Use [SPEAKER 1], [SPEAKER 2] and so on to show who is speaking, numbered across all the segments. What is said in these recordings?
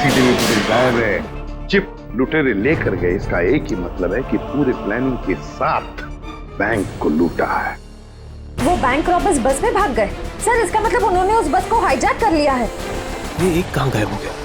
[SPEAKER 1] CCTV footage गायब है, chip लुटेरे लेकर गए। इसका एक ही मतलब है कि पूरे प्लानिंग के साथ बैंक को लूटा है।
[SPEAKER 2] वो बैंक रॉबर्स बस में भाग गए सर, इसका मतलब उन्होंने उस बस को हाईजैक कर लिया है।
[SPEAKER 3] ये एक कहां गायब हो गया?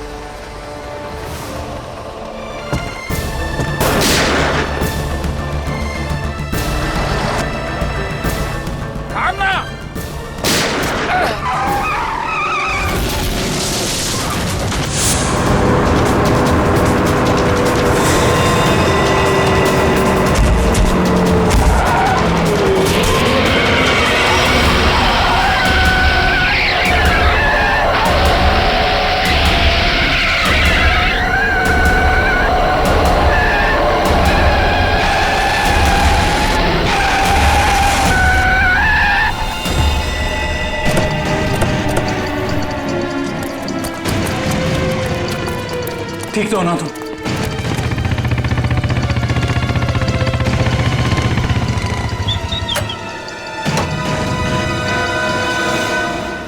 [SPEAKER 4] ठीक तो हो ना तुम?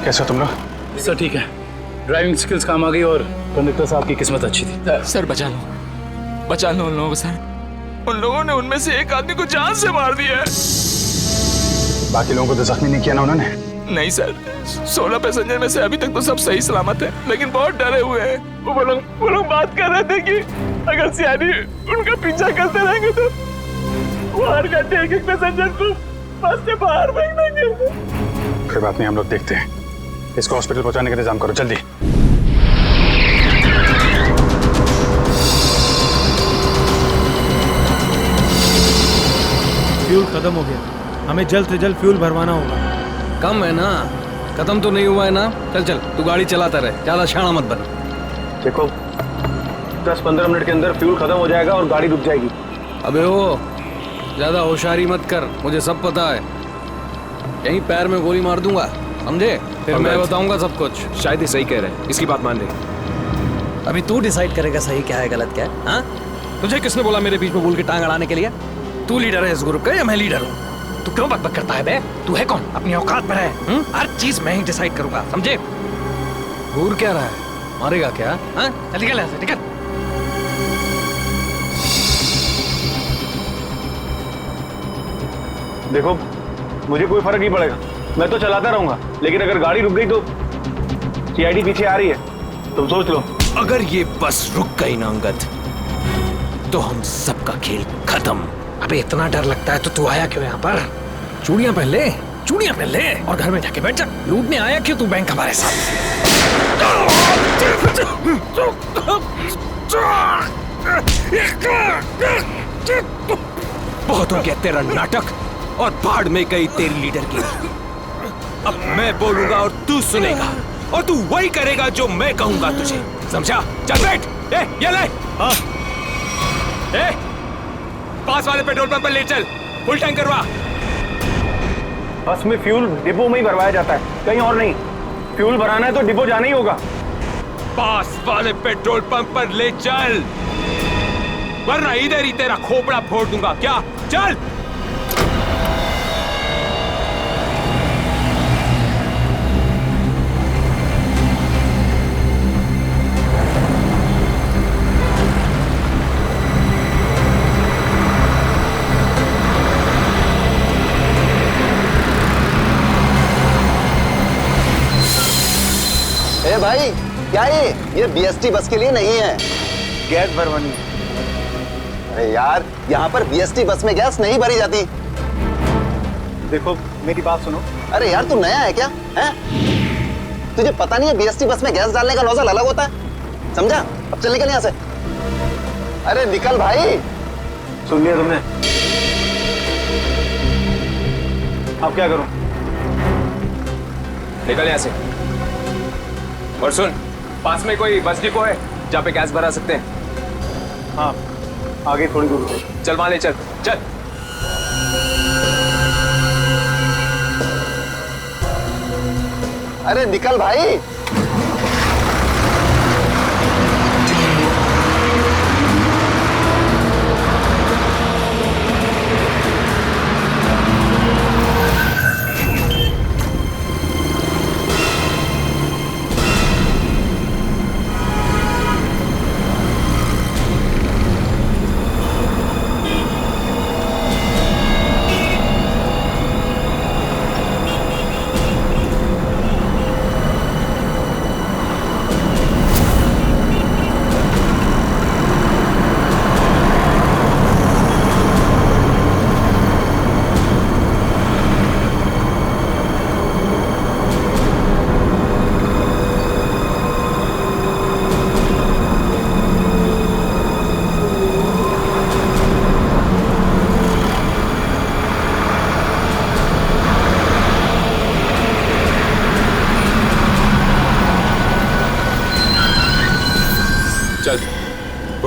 [SPEAKER 3] कैसे हो तुम लोग?
[SPEAKER 4] सर ठीक है, ड्राइविंग स्किल्स काम आ गई और कंडक्टर साहब की किस्मत अच्छी थी।
[SPEAKER 5] सर बचा लो उन लोगों को सर। उन लोगों ने उनमें से एक आदमी को जान से मार दिया है।
[SPEAKER 3] बाकी लोगों को तो जख्मी नहीं किया ना उन्होंने?
[SPEAKER 5] नहीं सर, 16 पैसेंजर में से अभी तक तो सब सही सलामत है, लेकिन बहुत डरे हुए हैं। वो लोग बात कर रहे थे कि अगर सीआईडी उनका पीछा करते रहेंगे तो वो हर घंटे एक पैसेंजर को बस से बाहर फेंक देंगे।
[SPEAKER 3] कोई बात नहीं, हम लोग देखते हैं। इसको हॉस्पिटल पहुंचाने का इंतजाम करो जल्दी।
[SPEAKER 6] फ्यूल खत्म हो गया, हमें जल्द से जल्द फ्यूल भरवाना होगा।
[SPEAKER 7] कम है ना, खत्म तो नहीं हुआ है ना। चल चल तू गाड़ी चलाता रहे, ज्यादा शाना मत बन।
[SPEAKER 3] देखो 10-15 मिनट के अंदर फ्यूल खत्म हो जाएगा और गाड़ी रुक जाएगी।
[SPEAKER 7] अबे ओ ज्यादा होशियारी मत कर, मुझे सब पता है। यहीं पैर में गोली मार दूंगा, समझे? फिर मैं बताऊंगा सब कुछ।
[SPEAKER 5] शायद ही सही कह रहे हैं, इसकी बात मान ले।
[SPEAKER 7] अभी तू डिसाइड करेगा सही क्या है गलत क्या है। हाँ, तुझे किसने बोला मेरे बीच में बोल के टांग अड़ाने के लिए? तू लीडर है इस ग्रुप का या मैं लीडर हूँ? तू क्यों बकबक करता है बे? तू है कौन? अपनी औकात पर है। हर चीज मैं ही डिसाइड करूंगा, समझे? घूर क्या रहा है? मारेगा क्या? हाँ, चल निकल यहाँ से, निकल।
[SPEAKER 3] देखो मुझे कोई फर्क नहीं पड़ेगा, मैं तो चलाता रहूंगा, लेकिन अगर गाड़ी रुक गई तो सीआईडी पीछे आ रही है, तुम सोच लो।
[SPEAKER 5] अगर ये बस रुक गई ना अंगद, तो हम सबका खेल खत्म।
[SPEAKER 7] अबे इतना डर लगता है तो तू आया क्यों यहाँ पर? चूड़ियां पहन ले, चूड़ियां पहन ले और घर में जाके बैठ जा। लूटने आया क्यों तू बैंक हमारे साथ?
[SPEAKER 5] बहुत हो गया तेरा नाटक और भाड़ में गई तेरी लीडर की। अब मैं बोलूंगा और तू सुनेगा और तू वही करेगा जो मैं कहूंगा तुझे, समझा? चल बैठ। ये ले। हाँ। पास वाले पेट्रोल पंप पर ले चल, फुल टैंक करवा।
[SPEAKER 3] बस में फ्यूल डिपो में ही भरवाया जाता है, कहीं और नहीं। फ्यूल भराना है तो डिपो जाना ही होगा।
[SPEAKER 5] पास वाले पेट्रोल पंप पर ले चल, वरना इधर ही तेरा खोपड़ा फोड़ दूंगा। क्या? चल।
[SPEAKER 8] ए भाई, क्या ये बीएसटी बस के लिए नहीं है।
[SPEAKER 3] गैस भरवानी।
[SPEAKER 8] अरे यार, यहाँ पर बीएसटी बस में गैस नहीं भरी जाती।
[SPEAKER 3] देखो मेरी बात सुनो।
[SPEAKER 8] अरे यार तू नया है क्या? हैं? तुझे पता नहीं है बीएसटी बस में गैस डालने का नोजल अलग होता है, समझा? अब चल निकल यहाँ से। अरे निकल भाई।
[SPEAKER 3] सुन लिया तुमने? अब क्या करूं?
[SPEAKER 5] निकल यहाँ से। और सुन, पास में कोई बस डिपो है जहाँ पे गैस भरा सकते हैं?
[SPEAKER 3] हाँ, आगे थोड़ी दूर पे।
[SPEAKER 5] चल वहां ले चल। चल।
[SPEAKER 8] अरे निकल भाई।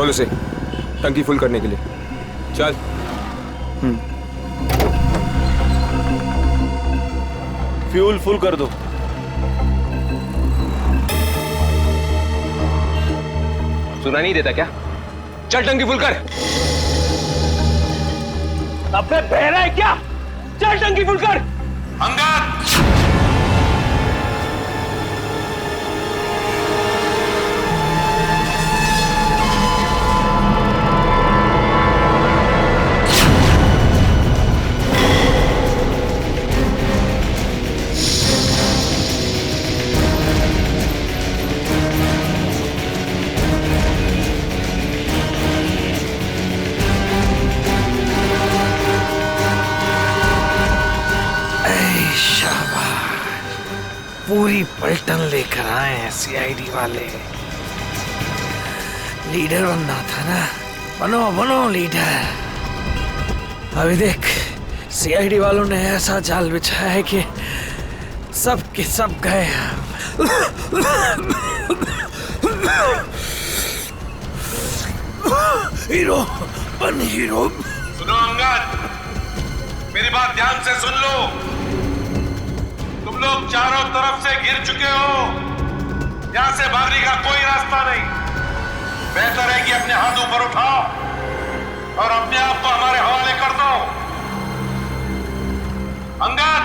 [SPEAKER 9] बोलो से टंकी फुल करने के लिए। चल।
[SPEAKER 3] फ्यूल फुल कर दो।
[SPEAKER 9] सुना नहीं देता क्या? चल टंकी फुल कर।
[SPEAKER 3] अबे बहरा है क्या? चल टंकी फुल कर।
[SPEAKER 9] अंगद!
[SPEAKER 7] पूरी पलटन लेकर आए हैं सीआईडी वाले। लीडर बनना था ना, बनो बनो लीडर। अभी देख सीआईडी वालों ने ऐसा जाल बिछाया है कि सब के सब गए। हीरो बन हीरो।
[SPEAKER 9] सुनो अंगद, मेरी बात ध्यान से सुन लो। तुम लोग चारों तरफ से घिर चुके हो, यहां से भागने का कोई रास्ता नहीं। बेहतर है कि अपने हाथ ऊपर उठाओ और अपने आप को हमारे हवाले कर दो। अंगद!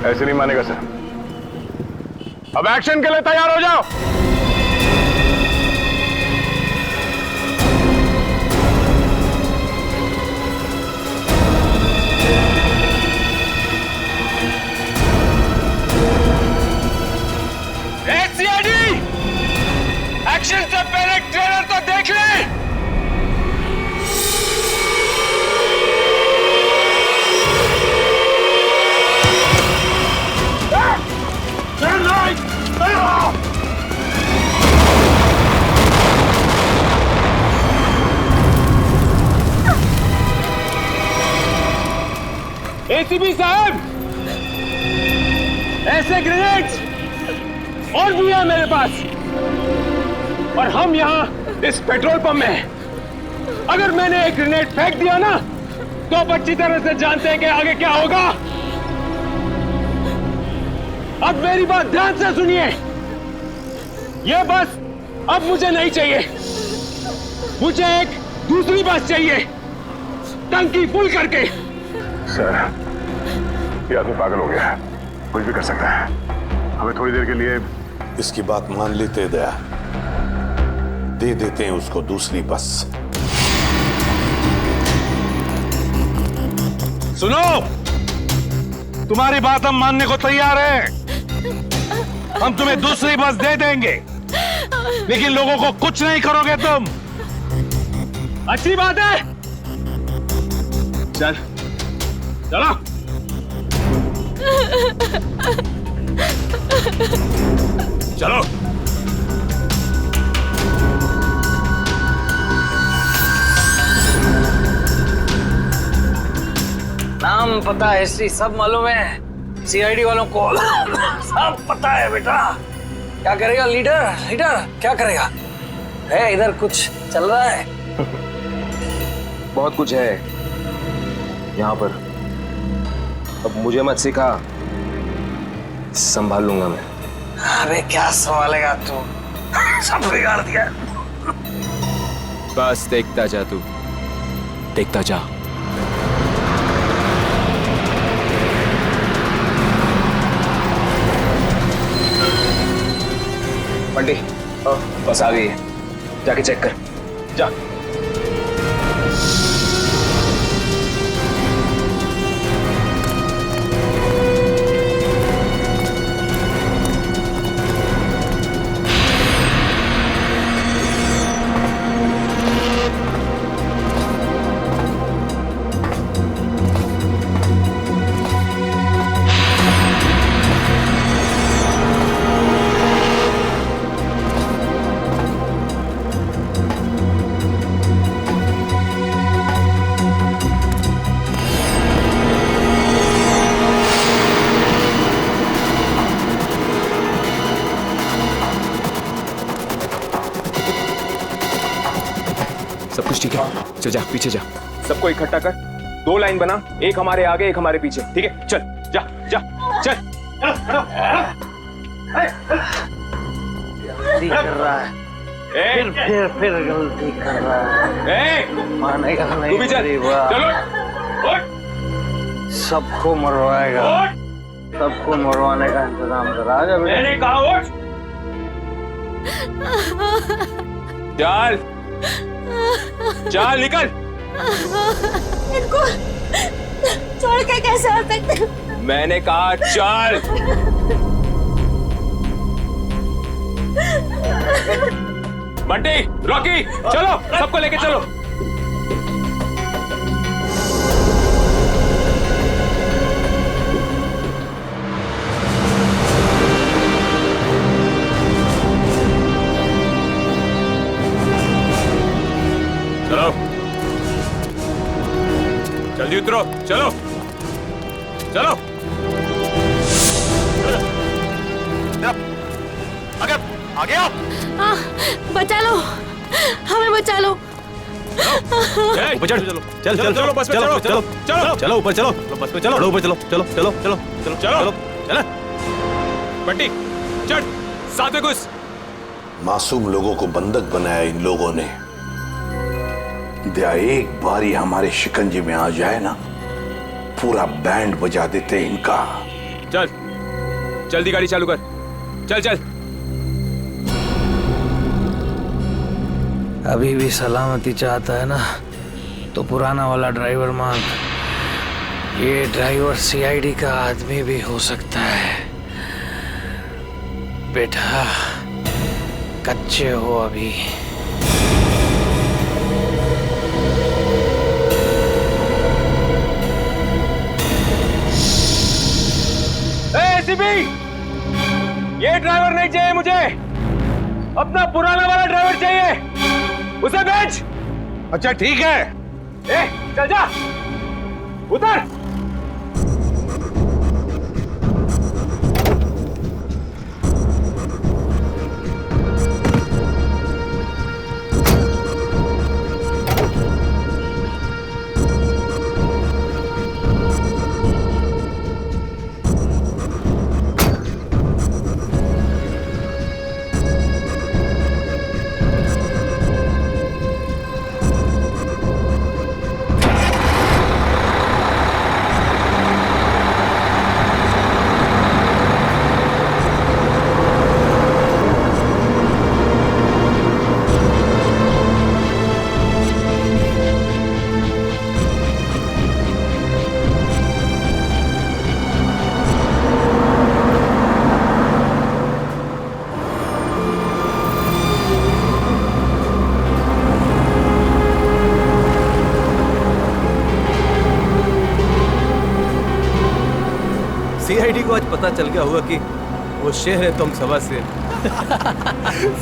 [SPEAKER 3] ऐसे नहीं मानेगा सर। अब एक्शन के लिए तैयार हो जाओ।
[SPEAKER 9] एक्शन से पहले ट्रेलर तो देख ले।
[SPEAKER 3] एसीपी साहब, ऐसे ग्रेनेड्स और भी है मेरे पास, और हम यहाँ इस पेट्रोल पंप में हैं। अगर मैंने एक ग्रेनेड फेंक दिया ना, तो आप अच्छी तरह से जानते हैं कि आगे क्या होगा। अब मेरी बात ध्यान से सुनिए। यह बस अब मुझे नहीं चाहिए, मुझे एक दूसरी बस चाहिए, टंकी फुल करके।
[SPEAKER 1] सर, ये आदमी पागल हो गया है, कुछ भी कर सकता है। हमें थोड़ी देर के लिए
[SPEAKER 10] इसकी बात मान लेते दया, दे देते हैं उसको दूसरी बस।
[SPEAKER 9] सुनो, तुम्हारी बात हम मानने को तैयार हैं। हम तुम्हें दूसरी बस दे देंगे, लेकिन लोगों को कुछ नहीं करोगे तुम।
[SPEAKER 3] अच्छी बात है, चल चलो।
[SPEAKER 9] चलो।
[SPEAKER 7] नाम पता हिस्ट्री सब मालूम है सीआईडी वालों को। सब पता है बेटा। क्या करेगा लीडर? लीडर क्या करेगा? है इधर कुछ चल रहा है?
[SPEAKER 9] बहुत कुछ है यहाँ पर। अब मुझे मत सिखा, संभाल लूंगा मैं।
[SPEAKER 7] अबे क्या संभालेगा तू? सब बिगाड़ दिया।
[SPEAKER 9] बस देखता जा तू, देखता जा। बंटी, बस आ गई है, जाके चेक कर। जा।
[SPEAKER 3] ठीक है, चल जा पीछे जा, सबको इकट्ठा कर, 2 लाइन बना, एक हमारे आगे एक हमारे पीछे, ठीक है? चल जा जा चल।
[SPEAKER 7] गलती कर रहा है, फिर गलती कर रहा है, मानेगा नहीं।
[SPEAKER 3] तू भी चल, चलो
[SPEAKER 7] सबको मरवाएगा, सबको मरवाने का इंतजाम करा।
[SPEAKER 3] मैंने कहा उठ। चल चल निकल।
[SPEAKER 2] इनको छोड़ के कैसे आ सकते?
[SPEAKER 3] मैंने कहा चल। बंटी, रॉकी, चलो सबको लेके चलो। चलो जल्दी उतरो, चलो चलो। आगे आगे आओ।
[SPEAKER 2] बचा लो, हमें बचा लो।
[SPEAKER 3] ऊपर चलो, चल चल चलो बस में चलो, चलो चलो चलो ऊपर चलो, बस में चलो, ऊपर चलो, चलो चलो चलो चलो चलो चलो। बंटी चढ़, साथ में घुस।
[SPEAKER 10] मासूम लोगों को बंधक बनाया इन लोगों ने। दया एक बार ही हमारे शिकंजे में आ जाए ना, पूरा बैंड बजा देते इनका।
[SPEAKER 3] चल जल्दी गाड़ी चालू कर, चल चल।
[SPEAKER 7] अभी भी सलामती चाहता है ना तो पुराना वाला ड्राइवर मांग। ये ड्राइवर सीआईडी का आदमी भी हो सकता है। बेटा कच्चे हो अभी।
[SPEAKER 3] एसीपी, ये ड्राइवर नहीं चाहिए मुझे, अपना पुराना वाला ड्राइवर चाहिए, उसे भेज।
[SPEAKER 1] अच्छा ठीक है।
[SPEAKER 3] चल जा, उतर।
[SPEAKER 6] सीआईडी को आज पता चल गया होगा कि वो शेर है, तुम सवा शेर।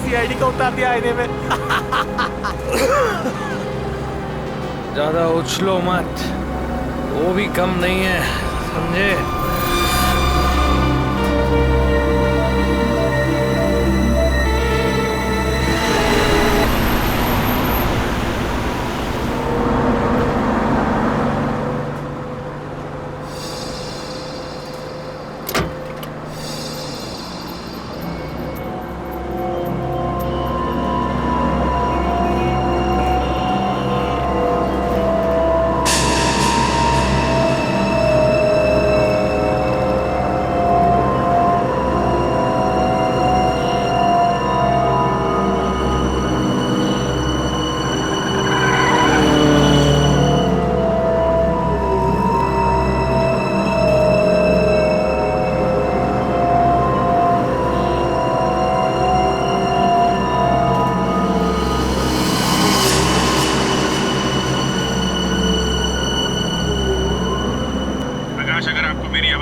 [SPEAKER 6] सीआईडी को उतार दिया आईने में।
[SPEAKER 7] ज्यादा उछलो मत, वो भी कम नहीं है, समझे?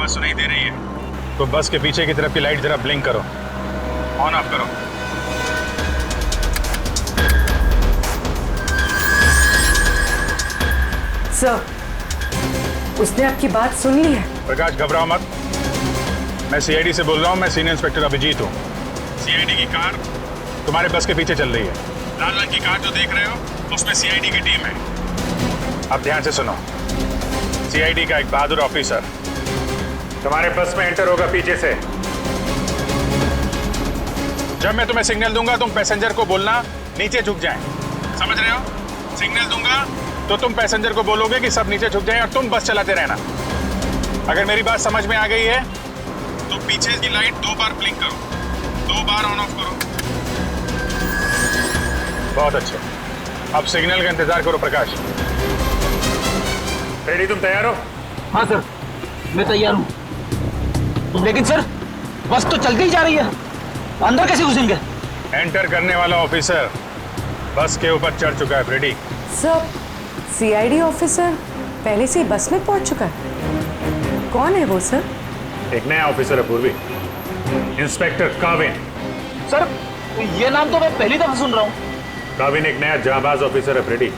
[SPEAKER 4] सुनाई दे रही है तो बस के पीछे की तरफ की लाइट जरा ब्लिंक करो, ऑन ऑफ करो।
[SPEAKER 2] सर, उसने आपकी बात सुन ली है।
[SPEAKER 4] प्रकाश घबराओ मत, मैं सीआईडी से बोल रहा हूँ। मैं सीनियर इंस्पेक्टर अभिजीत हूँ। सीआईडी की कार तुम्हारे बस के पीछे चल रही है। लाल रंग की कार जो देख रहे हो उसमें सीआईडी की टीम है। अब ध्यान से सुनो, सीआईडी का एक बहादुर ऑफिसर तुम्हारे बस में एंटर होगा पीछे से। जब मैं तुम्हें सिग्नल दूंगा तुम पैसेंजर को बोलना नीचे झुक जाएं। समझ रहे हो? सिग्नल दूंगा तो तुम पैसेंजर को बोलोगे कि सब नीचे झुक जाएं और तुम बस चलाते रहना। अगर मेरी बात समझ में आ गई है तो पीछे की लाइट 2 बार ब्लिंक करो, 2 बार ऑन ऑफ करो। बहुत अच्छे, अब सिग्नल का इंतजार करो। प्रकाश रेडी? तुम तैयार हो?
[SPEAKER 6] हाँ सर, मैं तैयार हूँ। लेकिन सर, बस तो चलती ही जा रही है, अंदर कैसे घुसेंगे?
[SPEAKER 4] एंटर करने वाला ऑफिसर बस के ऊपर चढ़ चुका है। रेडी?
[SPEAKER 2] सर, सीआईडी ऑफिसर पहले से ही बस में पहुंच चुका है। कौन है वो सर?
[SPEAKER 4] एक नया ऑफिसर है पूर्वी, इंस्पेक्टर काविन।
[SPEAKER 6] सर, ये नाम तो मैं पहली दफा सुन रहा हूँ।
[SPEAKER 4] काविन एक नया जांबाज ऑफिसर है फ्रेडी,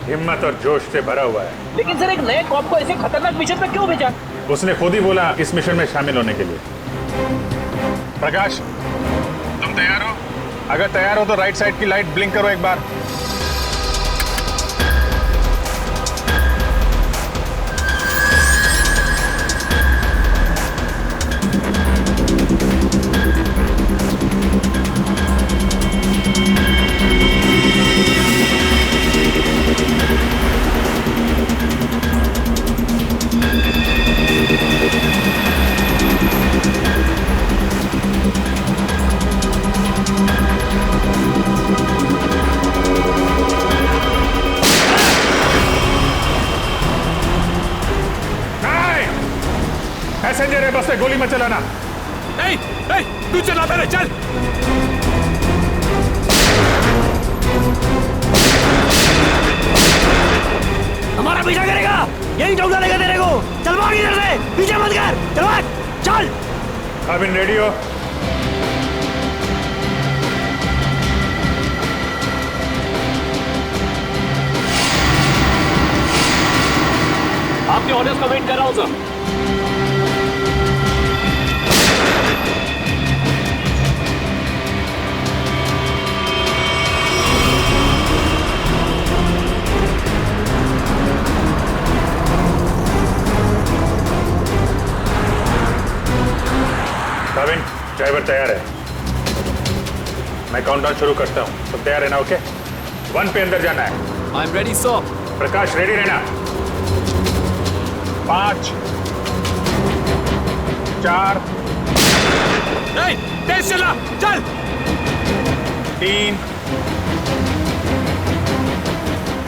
[SPEAKER 4] हिम्मत और जोश से भरा हुआ है।
[SPEAKER 6] लेकिन सर, एक नए कॉप को ऐसे खतरनाक मिशन पे क्यों भेजा?
[SPEAKER 4] उसने खुद ही बोला इस मिशन में शामिल होने के लिए। प्रकाश, तुम तैयार हो? अगर तैयार हो तो राइट साइड की लाइट ब्लिंक करो एक बार। पैसेंजर है, बस से गोली मत चलाना।
[SPEAKER 5] नहीं नहीं, तू चला पहले, चल।
[SPEAKER 7] हमारा पीछा करेगा, यही ठोक डालेगा तेरे को। चल भाग इधर से, पीछे मत कर, चल भाग, चल।
[SPEAKER 4] काविन रेडी हो?
[SPEAKER 5] आपके ऑर्डर्स का वेट कर रहा हूं सर।
[SPEAKER 4] काविन, ड्राइवर तैयार है, मैं काउंटडाउन शुरू करता हूं। तुम तैयार रहना? ओके, 1 पे अंदर जाना है।
[SPEAKER 6] I am ready sir.
[SPEAKER 4] Prakash ready रहना। 5 4
[SPEAKER 5] नहीं, तेज चला, चल।
[SPEAKER 4] 3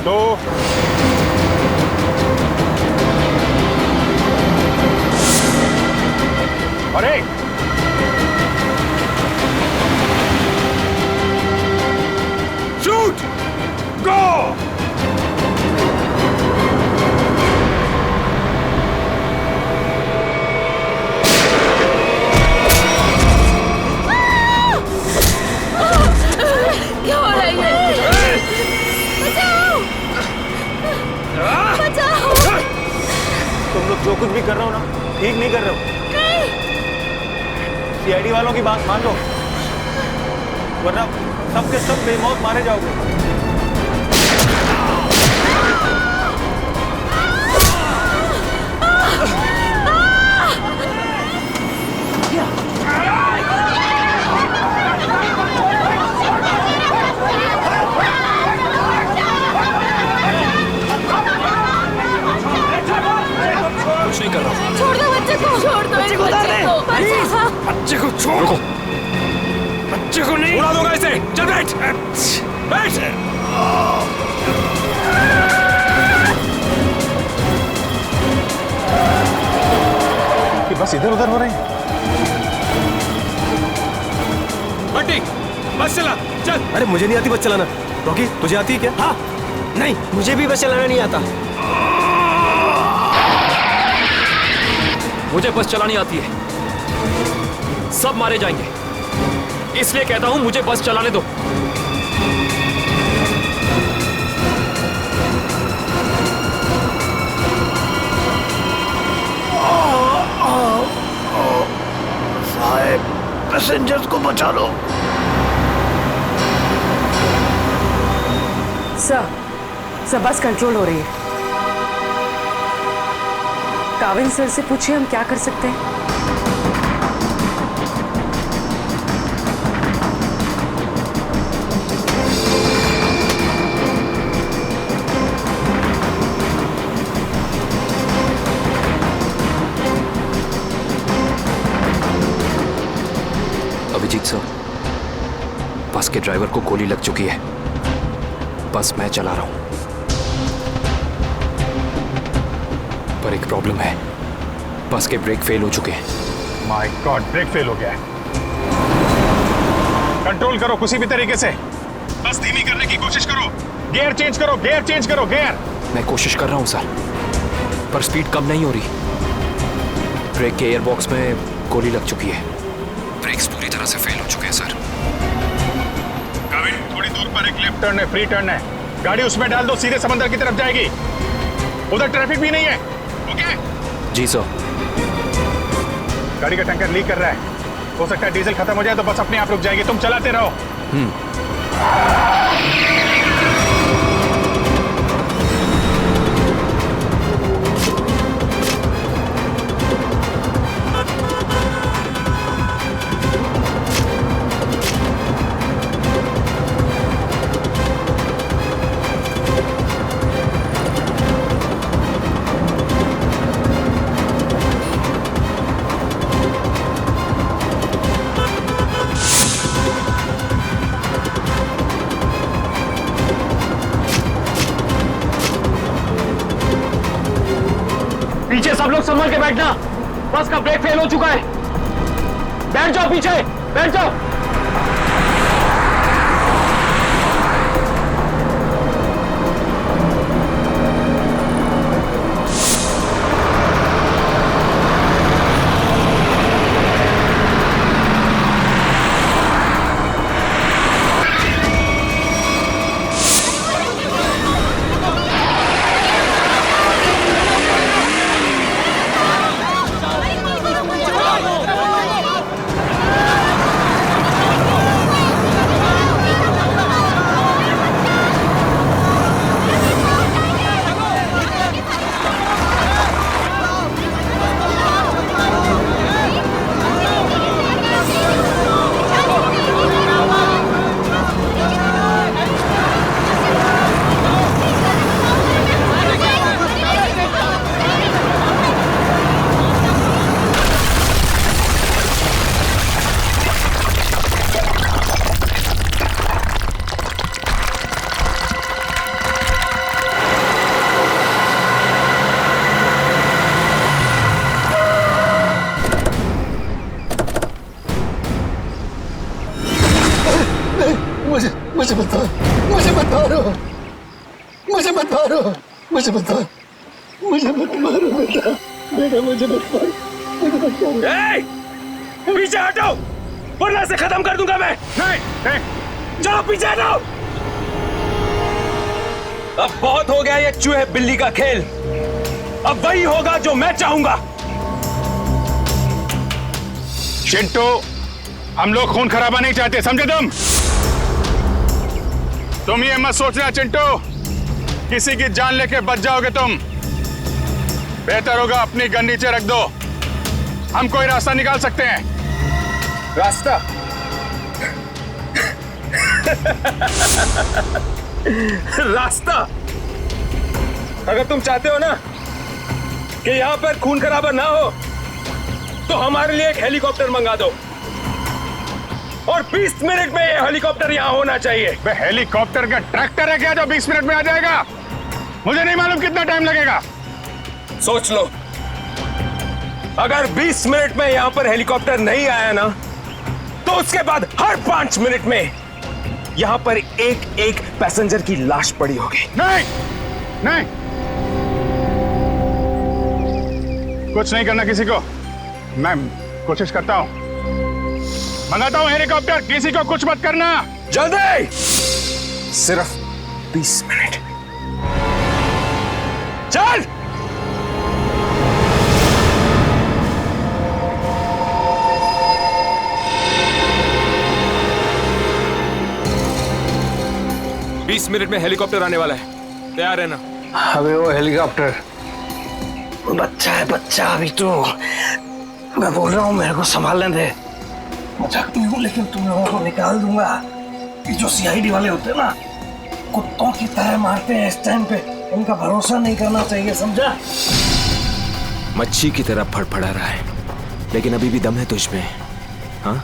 [SPEAKER 4] 2 और 1।
[SPEAKER 5] शूट,
[SPEAKER 4] गो।
[SPEAKER 2] क्या हो रहा है ये? बचाओ! बचाओ!
[SPEAKER 6] तुम लोग जो कुछ भी कर रहे हो ना, ठीक नहीं कर रहे हो। सीआईडी वालों की बात मान लो, वरना सब के सब बेमौत मारे जाओगे।
[SPEAKER 5] कुछ नहीं कर रहा।
[SPEAKER 2] छोड़ दो बच्चे को, छोड़ दो बच्चे को,
[SPEAKER 5] बच्चे को छोड़ दो, बच्चे को नहीं उड़ा दूंगा इसे। चल बैठ, बैठ।
[SPEAKER 4] कि बस इधर उधर हो रहे हैं।
[SPEAKER 5] बंटी, बस चला, चल।
[SPEAKER 6] अरे मुझे नहीं आती बस चलाना। रॉकी, तुझे आती है क्या?
[SPEAKER 7] हाँ, नहीं, मुझे भी बस चलाना नहीं आता।
[SPEAKER 5] मुझे बस चलानी आती है। सब मारे जाएंगे, इसलिए कहता हूं मुझे बस चलाने दो।
[SPEAKER 7] साहब, पैसेंजर्स को बचा लो।
[SPEAKER 2] सर बस कंट्रोल हो रही है। काविल सर से पूछिए हम क्या कर सकते हैं।
[SPEAKER 7] अभिजीत सर, बस के ड्राइवर को गोली लग चुकी है। बस मैं चला रहा हूं, पर एक प्रॉब्लम है। बस के ब्रेक फेल हो चुके हैं।
[SPEAKER 4] माय गॉड, ब्रेक फेल हो गया है। कंट्रोल करो किसी भी तरीके से, बस धीमी करने की कोशिश करो। गियर चेंज करो, गियर चेंज करो, गियर।
[SPEAKER 7] मैं कोशिश कर रहा हूं सर, पर स्पीड कम नहीं हो रही। ब्रेक के एयरबॉक्स में गोली लग चुकी है। ब्रेक्स पूरी तरह से फेल हो चुके हैं सर।
[SPEAKER 4] काविल, थोड़ी दूर पर एक लेफ्ट टर्न है, फ्री टर्न है। गाड़ी उसमें डाल दो, सीधे समंदर की तरफ जाएगी। उधर ट्रैफिक भी नहीं है। ओके?
[SPEAKER 7] जी सर।
[SPEAKER 4] गाड़ी का टैंकर लीक कर रहा है, हो सकता है डीजल खत्म हो जाए तो बस अपने आप रुक जाएगी। तुम चलाते रहो।
[SPEAKER 6] पीछे सब लोग संभल के बैठना, बस का ब्रेक फेल हो चुका है। बैठ जाओ पीछे, बैठ जाओ।
[SPEAKER 11] मुझे बता, मुझे मत मारो, मुझे मत मारो, मुझे बता, मुझे मत मारो बेटा, बेटा मुझे मत मारो, मुझे मत मारो।
[SPEAKER 3] पीछे हटो, वरना से खत्म कर दूंगा मैं। नहीं, चलो पीछे हटो। अब बहुत हो गया ये चूहे बिल्ली का खेल। अब वही होगा जो मैं चाहूंगा।
[SPEAKER 4] चिंटू, हम लोग खून खराबा नहीं चाहते, समझे तुम ये मत सोचना चिंटू, किसी की जान लेके बच जाओगे तुम। बेहतर होगा अपनी गन नीचे रख दो, हम कोई रास्ता निकाल सकते हैं।
[SPEAKER 3] रास्ता? रास्ता? अगर तुम चाहते हो ना कि यहां पर खून खराबा ना हो, तो हमारे लिए एक हेलीकॉप्टर मंगा दो, और 20 मिनट में ये हेलीकॉप्टर यहां होना चाहिए।
[SPEAKER 4] हेलीकॉप्टर का ट्रैक्टर है क्या जो 20 मिनट में आ जाएगा? मुझे नहीं मालूम कितना टाइम लगेगा।
[SPEAKER 3] सोच लो, अगर 20 मिनट में यहां पर हेलीकॉप्टर नहीं आया ना, तो उसके बाद हर 5 मिनट में यहां पर एक एक पैसेंजर की लाश पड़ी होगी।
[SPEAKER 4] नहीं, नहीं, कुछ नहीं करना किसी को। मैं कोशिश करता हूं, मंगाता हूं हेलीकॉप्टर, किसी को कुछ मत करना।
[SPEAKER 3] जल्दी, सिर्फ 20 मिनट। चल।
[SPEAKER 5] 20 मिनट में हेलीकॉप्टर आने वाला है, तैयार है ना?
[SPEAKER 7] अबे वो हेलीकॉप्टर बच्चा है, बच्चा अभी तो। मैं बोल रहा हूँ मेरे को संभालने दे। मजाक नहीं हूँ, लेकिन तुम लोगों को निकाल दूंगा। ये जो सीआईडी वाले होते हैं ना, कुत्तों की तरह मारते हैं इस टाइम पे। इनका भरोसा नहीं करना चाहिए, समझा?
[SPEAKER 5] मच्छी की तरह फड़फड़ा रहा है, लेकिन अभी भी दम है तुझ में। हाँ,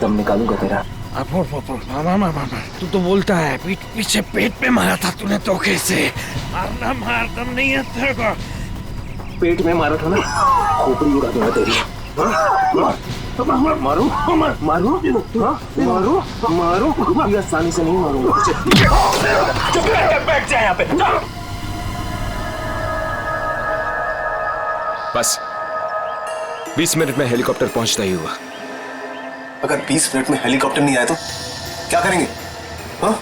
[SPEAKER 6] दम निकालूंगा तेरा।
[SPEAKER 7] तू तो बोलता है पीछे पेट पे मारा था तूने धोखे से। मारना मार, दम नहीं है तेरे को।
[SPEAKER 6] पेट में मारा था ना, खोपड़ी उड़ा दूंगा तेरी। मारू मारू मारू मारू, ये आसानी से नहीं मारूंगा।
[SPEAKER 7] चुप रह, बैठ जा यहाँ पे।
[SPEAKER 5] बस 20 मिनट में हेलीकॉप्टर पहुंचता ही हुआ।
[SPEAKER 8] अगर 20 मिनट में हेलीकॉप्टर नहीं आया तो क्या करेंगे? हाँ?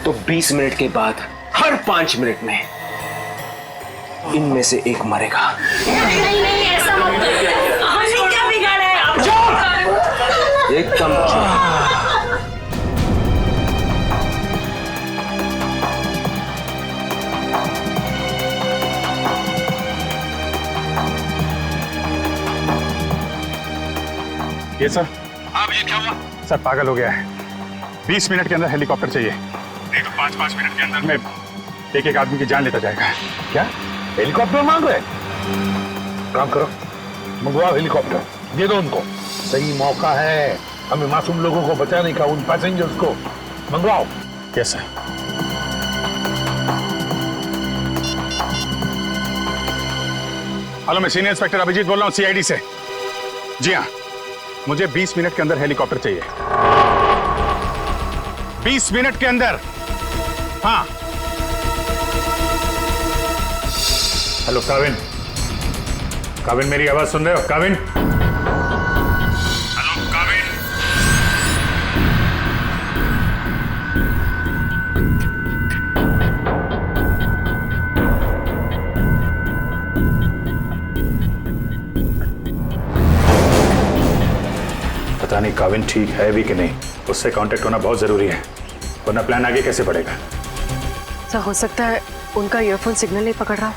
[SPEAKER 6] तो 20 मिनट के बाद हर 5 मिनट में इनमें से एक मरेगा।
[SPEAKER 12] नहीं ऐसा मत करो। हमने क्या बिगाड़ा है?
[SPEAKER 6] एकदम
[SPEAKER 4] ये सर। हाँ भैया, क्या हुआ? सर पागल हो गया है। 20 मिनट के अंदर हेलीकॉप्टर चाहिए, नहीं तो 5-5 मिनट के अंदर में एक आदमी की जान लेता जाएगा।
[SPEAKER 10] क्या हेलीकॉप्टर मांग रहे? काम करो, मंगवाओ हेलीकॉप्टर, दे दो उनको। सही मौका है हमें मासूम लोगों को बचाने का, उन पैसेंजर्स को। मंगवाओ।
[SPEAKER 4] Yes sir. हेलो, मैं सीनियर इंस्पेक्टर अभिजीत बोल रहा हूँ, सीआईडी से। जी हाँ, मुझे 20 मिनट के अंदर हेलीकॉप्टर चाहिए। 20 मिनट के अंदर। हाँ।
[SPEAKER 10] हेलो काविन, काविन मेरी आवाज सुन रहे हो? काविन,
[SPEAKER 4] हेलो काविन।
[SPEAKER 10] पता नहीं काविन ठीक है भी कि नहीं, उससे कांटेक्ट होना बहुत जरूरी है, वरना प्लान आगे कैसे बढ़ेगा?
[SPEAKER 2] सर हो सकता है उनका ईयरफोन सिग्नल नहीं पकड़ रहा।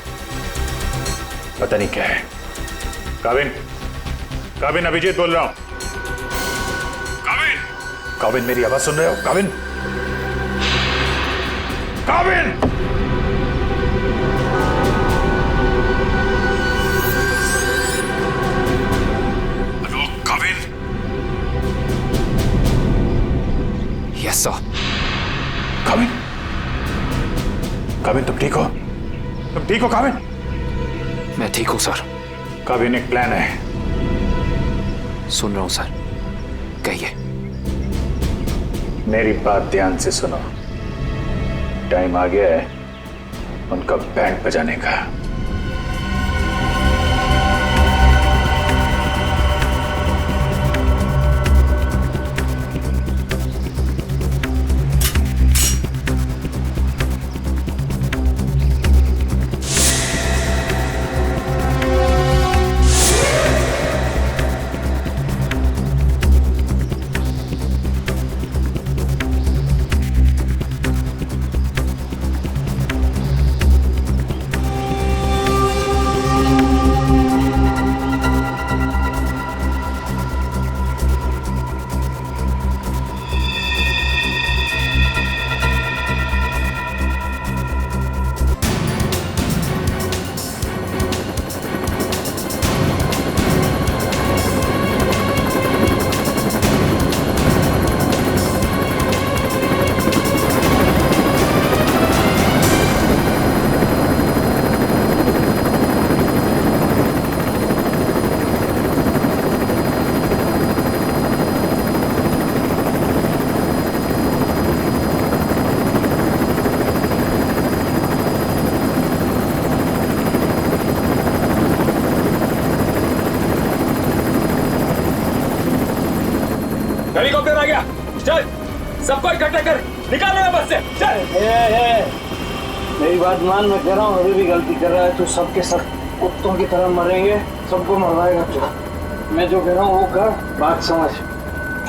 [SPEAKER 10] पता नहीं क्या है। काविन, काविन अभिजीत बोल रहा हूं। काविन, काविन मेरी आवाज सुन रहे हो? Kavin, Kavin.
[SPEAKER 4] Hello Kavin.
[SPEAKER 5] Yes sir.
[SPEAKER 10] Kavin, Kavin तुम ठीक हो? तुम ठीक हो काविन?
[SPEAKER 5] मैं ठीक हूं सर।
[SPEAKER 10] काविन एक प्लान है।
[SPEAKER 5] सुन रहा हूं सर, कहिए।
[SPEAKER 10] मेरी बात ध्यान से सुनो। टाइम आ गया है उनका बैंड बजाने का।
[SPEAKER 5] हेलीकॉप्टर आ गया, चल सबको इकट्ठा कर, निकाल ले बस से, चल।
[SPEAKER 6] मेरी बात मान, मैं कह रहा हूँ अभी भी गलती कर रहा है तो सबके सब कुत्तों की तरह मरेंगे, सबको मरवाएगा तू। मैं जो कह रहा हूँ वो कर, बात समझ,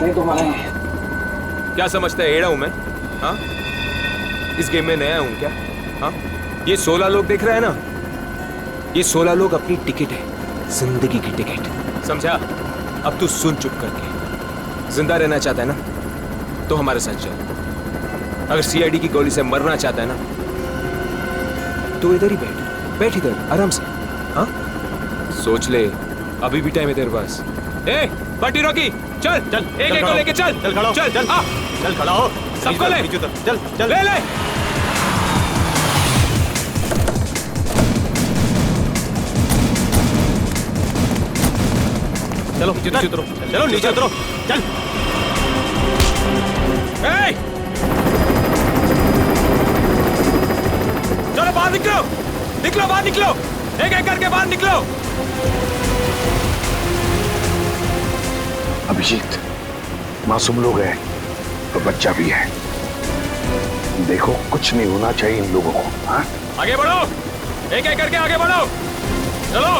[SPEAKER 6] नहीं तो मरेंगे।
[SPEAKER 5] क्या समझता है एड़ा हूं मैं? हाँ? इस गेम में नया हूं क्या? हाँ? ये 16 लोग देख रहे हैं ना? ये 16 लोग अपनी टिकट है, जिंदगी की टिकट, समझा? अब तू सुन चुप करके। जिंदा रहना चाहता है ना, तो हमारे साथ चल। अगर सीआईडी की गोली से मरना चाहता है ना, तो इधर ही बैठ इधर आराम से। हाँ? सोच ले, अभी भी टाइम है तेरे पास। ए, पार्टी रॉकी, चल चल, एक को लेके चल, चल खड़ा हो, चल खड़ा हो, सबको ले, चल ले। चलो नीचे उतरो, चलो नीचे उतरो, चल। चलो बाहर निकलो, बाहर निकलो, एक करके बाहर निकलो।
[SPEAKER 1] अभिजीत, मासूम लोग हैं और बच्चा भी है। देखो कुछ नहीं होना चाहिए इन लोगों को। हाँ?
[SPEAKER 5] आगे बढ़ो, एक करके आगे बढ़ो, चलो।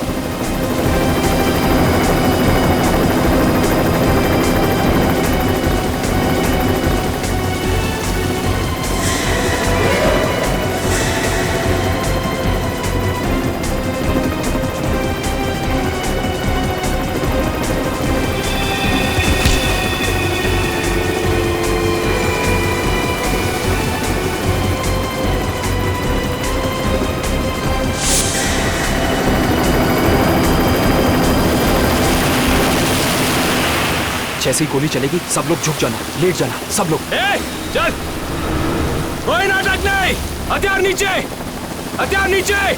[SPEAKER 7] जैसे ही गोली चलेगी सब लोग झुक जाना, लेट जाना, सब लोग।
[SPEAKER 5] चल, कोई नाटक नहीं, हथियार नीचे, हथियार नीचे।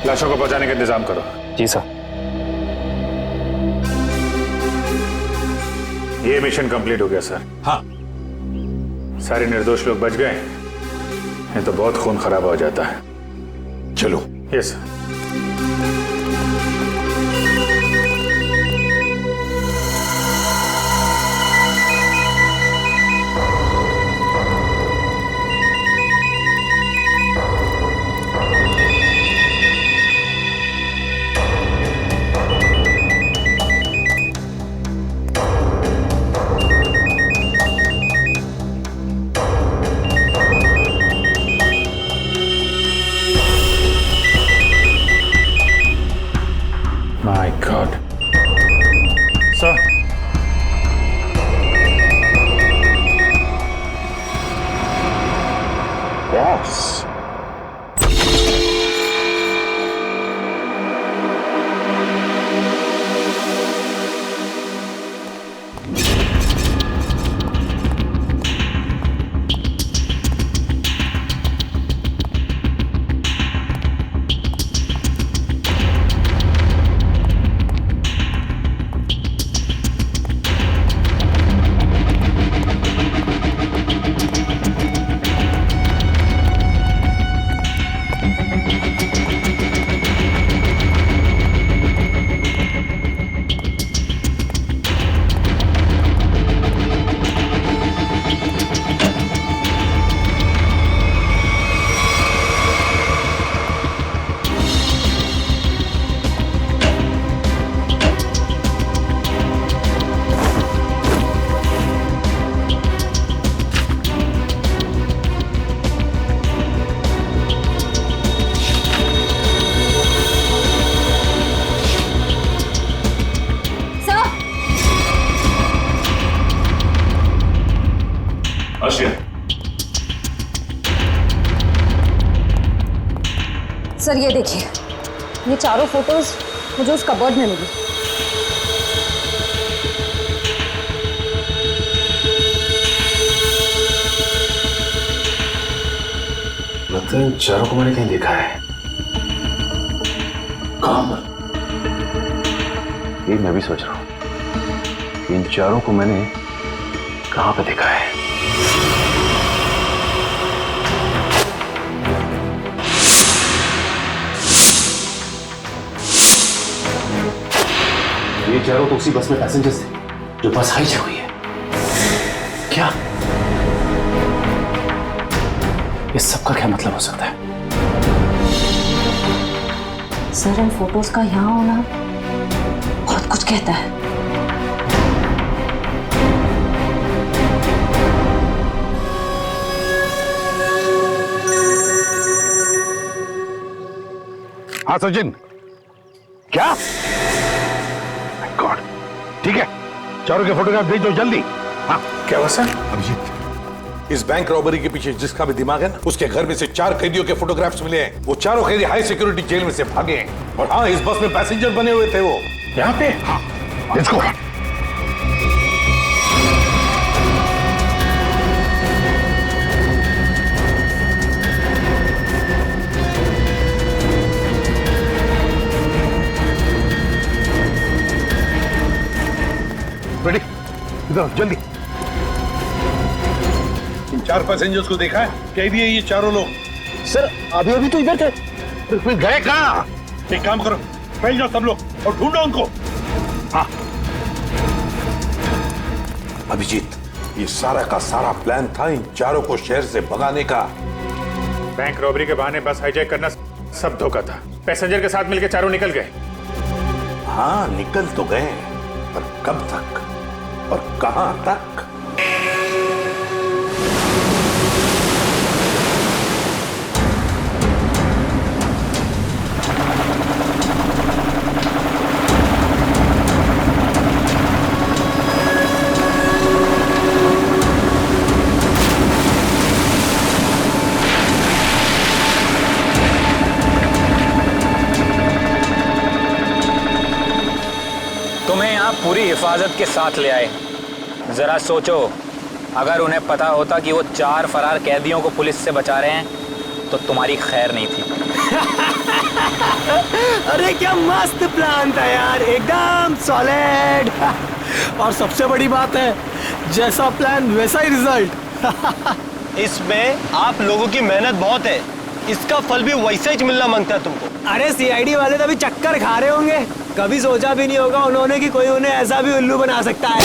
[SPEAKER 4] लाशों को पहुंचाने का इंतजाम करो।
[SPEAKER 8] जी सर।
[SPEAKER 4] ये मिशन कंप्लीट हो गया सर।
[SPEAKER 10] हाँ।
[SPEAKER 4] सारे निर्दोष लोग बच गए, नहीं तो बहुत खून खराब हो जाता है।
[SPEAKER 10] चलो।
[SPEAKER 4] Yes sir. My God. Sir.
[SPEAKER 1] Boss.
[SPEAKER 9] Asia,
[SPEAKER 13] sir ये देखिए, ये चारों फोटोज मुझे उस कबर्ड में मिली।
[SPEAKER 9] लगता है इन चारों को मैंने कहीं देखा है। कहां पर?
[SPEAKER 1] ये मैं भी सोच रहा हूं, इन चारों को मैंने कहां पे देखा है।
[SPEAKER 9] ये चारों तो उसी बस में पैसेंजर्स थे जो बस हाईजैक हुई है। क्या इस सब का क्या मतलब हो सकता है?
[SPEAKER 13] सर इन फोटोज का यहाँ होना बहुत कुछ कहता है।
[SPEAKER 10] हाँ सचिन, क्या? गॉड, ठीक है, चारों के फोटोग्राफ भेज दो जल्दी। हाँ
[SPEAKER 9] क्या हुआ सर?
[SPEAKER 10] अभिजीत, इस बैंक रॉबरी के पीछे जिसका भी दिमाग है ना, उसके घर में से 4 कैदियों के फोटोग्राफ्स मिले हैं। वो चारों कैदी हाई सिक्योरिटी जेल में से भागे हैं। और हाँ, इस बस में पैसेंजर बने हुए थे वो।
[SPEAKER 9] यहाँ पे?
[SPEAKER 10] हाँ, लेट्स गो। रेडी, इधर जल्दी। इन 4 पैसेंजर्स को देखा है? कैदी है ये चारों लोग।
[SPEAKER 6] सर अभी अभी तो इधर थे।
[SPEAKER 10] फिर गए कहाँ? एक काम करो, फैल जाओ सब लोग और ढूंढो उनको। हाँ अभिजीत, ये सारा का सारा प्लान था इन चारों को शहर से भगाने का।
[SPEAKER 4] बैंक रॉबरी के बहाने बस हाईजैक करना सब धोखा था। पैसेंजर के साथ मिलकर चारों निकल गए।
[SPEAKER 10] हाँ निकल तो गए, पर कब तक और कहां तक?
[SPEAKER 7] तुम्हें यहाँ पूरी हिफाजत के साथ ले आए। जरा सोचो, अगर उन्हें पता होता कि वो 4 फरार कैदियों को पुलिस से बचा रहे हैं तो तुम्हारी खैर नहीं थी।
[SPEAKER 6] अरे क्या मस्त प्लान था यार, एकदम सॉलिड। और सबसे बड़ी बात है, जैसा प्लान वैसा ही रिजल्ट।
[SPEAKER 14] इसमें आप लोगों की मेहनत बहुत है, इसका फल भी वैसा ही मिलना मांगता है तुमको।
[SPEAKER 6] अरे सीआईडी वाले तो अभी चक्कर खा रहे होंगे। कभी सोचा भी नहीं होगा उन्होंने कि कोई उन्हें ऐसा भी उल्लू बना सकता है।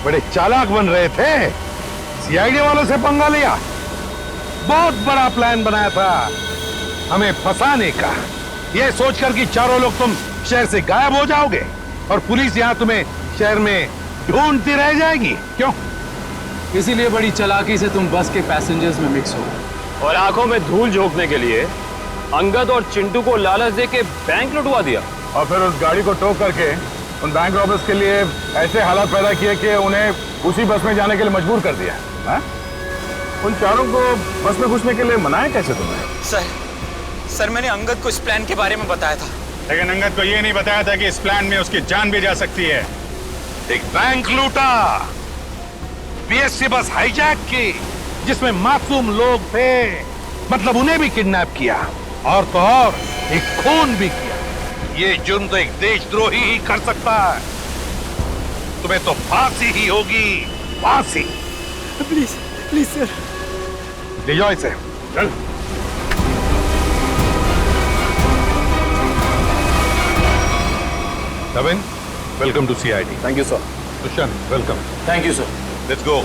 [SPEAKER 10] बड़े चालाक बन रहे थे, सीआईडी वालों से पंगा लिया। बहुत बड़ा प्लान बनाया था हमें फंसाने का, ये सोचकर कि चारों लोग तुम शहर से गायब हो जाओगे और पुलिस यहाँ तुम्हें शहर में ढूंढती रह जाएगी। क्यों?
[SPEAKER 5] इसीलिए बड़ी चालाकी से तुम बस के पैसेंजर्स में मिक्स हो
[SPEAKER 3] और आंखों में धूल झोंकने के लिए अंगद और चिंटू को लालच दे के बैंक लुटवा दिया
[SPEAKER 4] और फिर उस गाड़ी को टो करके उन बैंक रॉबर्स के लिए ऐसे हालात पैदा किए कि उन्हें उसी बस में जाने के लिए मजबूर कर दिया। हा? उन चारों को बस में घुसने के लिए मनाया कैसे तुमने?
[SPEAKER 14] सर मैंने अंगद को इस प्लान के बारे में बताया था,
[SPEAKER 4] लेकिन अंगद को ये नहीं बताया था कि इस प्लान में उसकी जान भी जा सकती है।
[SPEAKER 10] एक बैंक लूटा, बीएससी बस हाईजैक की जिसमें मासूम लोग थे, मतलब उन्हें भी किडनैप किया और तो और एक खून भी किया। ये जुर्म तो एक देशद्रोही ही कर सकता है। तुम्हें तो फांसी ही होगी, फांसी।
[SPEAKER 6] प्लीज प्लीज सर,
[SPEAKER 10] ले जाओ इसे, चल। Naveen, welcome to CID.
[SPEAKER 3] Thank you sir.
[SPEAKER 10] Dushyant, welcome.
[SPEAKER 3] Thank you sir.
[SPEAKER 10] Let's go.